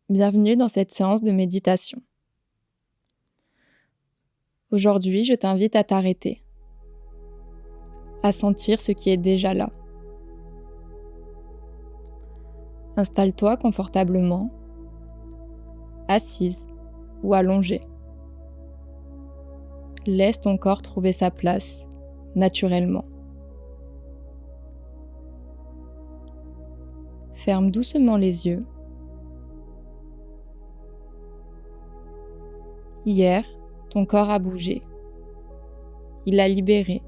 Bienvenue dans cette séance de méditation. Aujourd'hui, je t'invite à t'arrêter, à sentir ce qui est déjà là. Installe-toi confortablement, assise ou allongée. Laisse ton corps trouver sa place naturellement. Ferme doucement les yeux. Hier, ton corps a bougé. Il a libéré.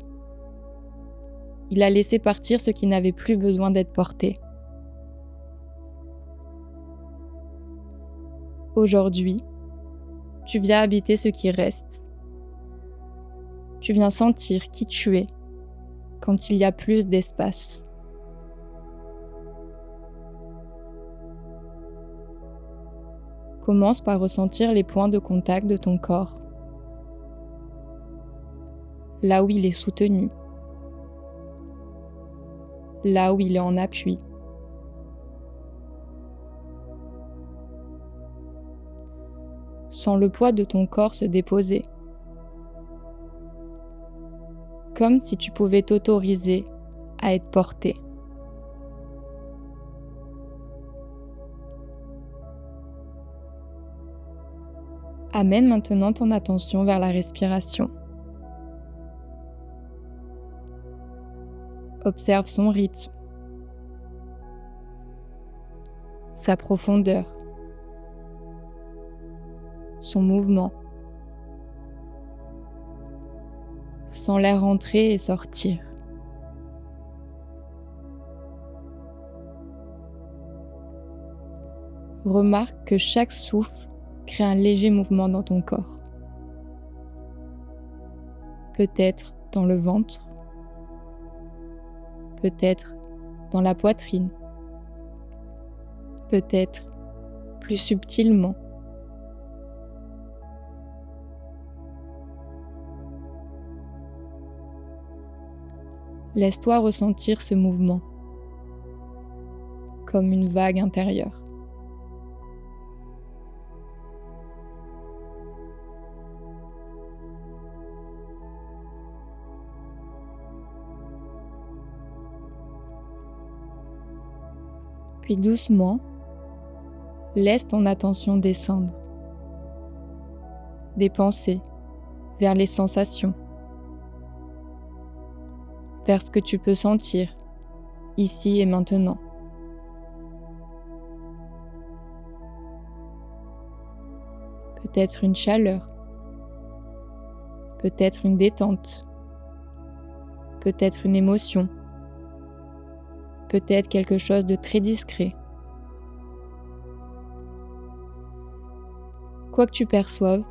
Il a laissé partir ce qui n'avait plus besoin d'être porté. Aujourd'hui, tu viens habiter ce qui reste. Tu viens sentir qui tu es quand il y a plus d'espace. Commence par ressentir les points de contact de ton corps, là où il est soutenu, là où il est en appui. Sens le poids de ton corps se déposer, comme si tu pouvais t'autoriser à être porté. Amène maintenant ton attention vers la respiration. Observe son rythme, sa profondeur, son mouvement. Sens l'air entrer et sortir. Remarque que chaque souffle crée un léger mouvement dans ton corps. Peut-être dans le ventre, peut-être dans la poitrine, peut-être plus subtilement. Laisse-toi ressentir ce mouvement, comme une vague intérieure. Puis doucement, laisse ton attention descendre, des pensées vers les sensations, vers ce que tu peux sentir ici et maintenant. Peut-être une chaleur, peut-être une détente, peut-être une émotion, peut-être quelque chose de très discret. Quoi que tu perçoives,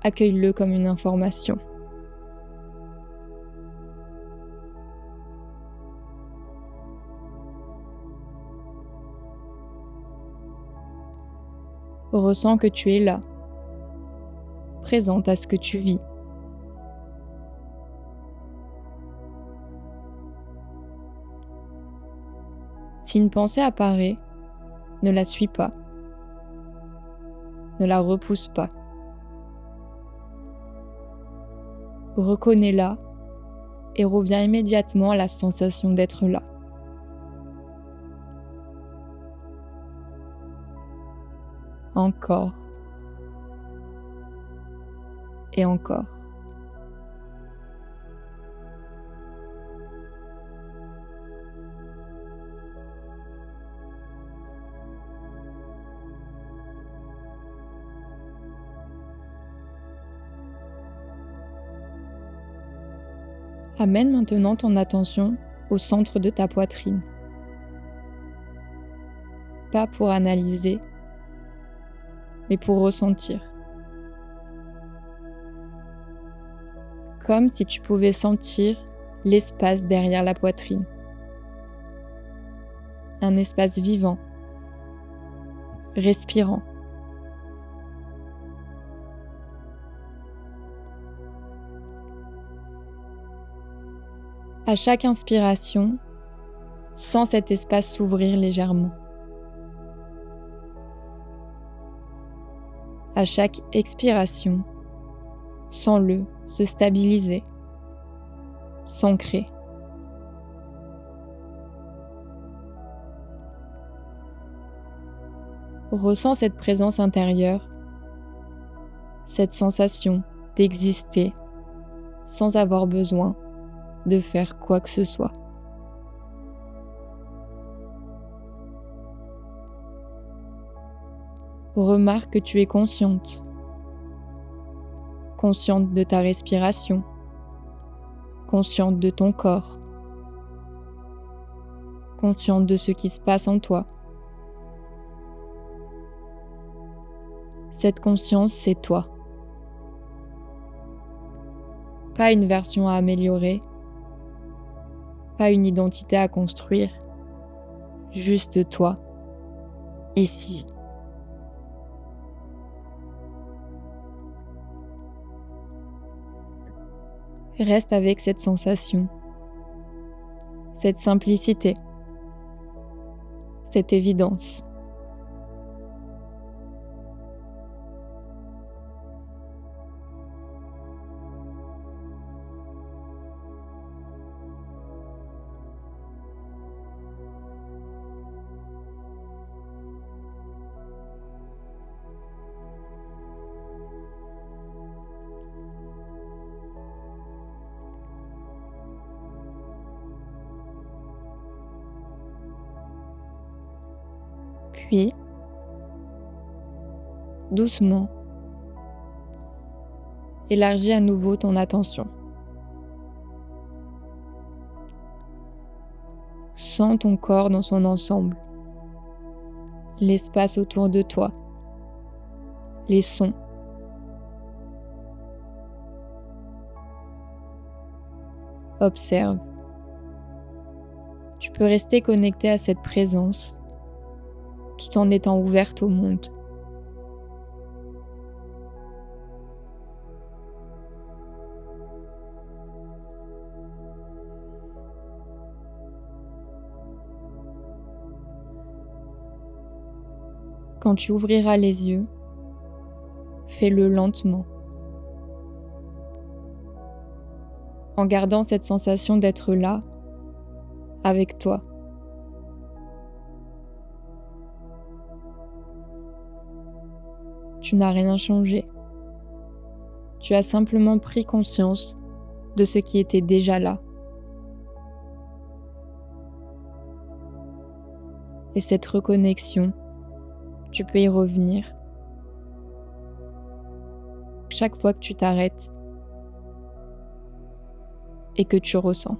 accueille-le comme une information. Ressens que tu es là, présente à ce que tu vis. Si une pensée apparaît, ne la suis pas. Ne la repousse pas. Reconnais-la et reviens immédiatement à la sensation d'être là. Encore. Et encore. Amène maintenant ton attention au centre de ta poitrine. Pas pour analyser, mais pour ressentir. Comme si tu pouvais sentir l'espace derrière la poitrine. Un espace vivant, respirant. À chaque inspiration, sens cet espace s'ouvrir légèrement. À chaque expiration, sens-le se stabiliser, s'ancrer. Ressens cette présence intérieure, cette sensation d'exister sans avoir besoin de faire quoi que ce soit. Remarque que tu es consciente de ta respiration, consciente de ton corps, consciente de ce qui se passe en toi. Cette conscience, c'est toi. Pas une version à améliorer, pas une identité à construire, juste toi, ici. Reste avec cette sensation, cette simplicité, cette évidence. Puis, doucement, élargis à nouveau ton attention. Sens ton corps dans son ensemble, l'espace autour de toi, les sons. Observe. Tu peux rester connecté à cette présence tout en étant ouverte au monde. Quand tu ouvriras les yeux, fais-le lentement, en gardant cette sensation d'être là, avec toi. Tu n'as rien changé. Tu as simplement pris conscience de ce qui était déjà là. Et cette reconnexion, tu peux y revenir. Chaque fois que tu t'arrêtes et que tu ressens.